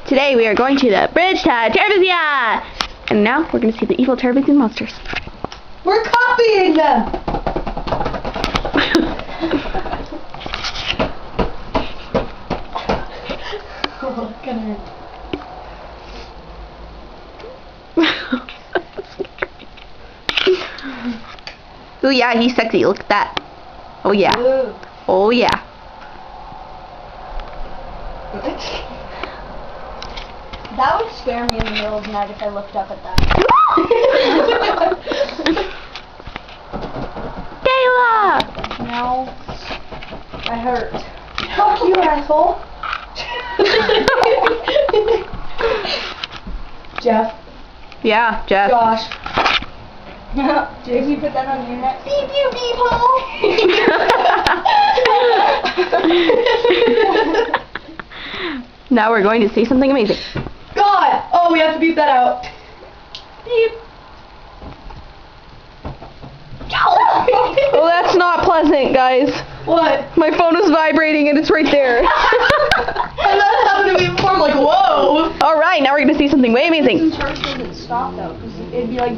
Today we are going to the bridge to Tervisia! And now we're going to see the evil Tervisian monsters. We're copying them! Oh, look at her. Oh yeah, he's sexy. Look at that. Oh yeah. Ooh. Oh yeah. That would scare me in the middle of the night if I looked up at that. Kayla! No. I hurt. Fuck you, asshole. Jeff. Yeah, Jeff. Josh. Did you put that on the internet? Beep you, beep Now we're going to see something amazing. God! Oh, we have to beep that out. Beep. Oh, that's not pleasant, guys. What? My phone is vibrating and it's right there. And that happened to me before. I'm like, whoa. Alright, now we're going to see something way amazing. This church doesn't stop though, because it'd be like.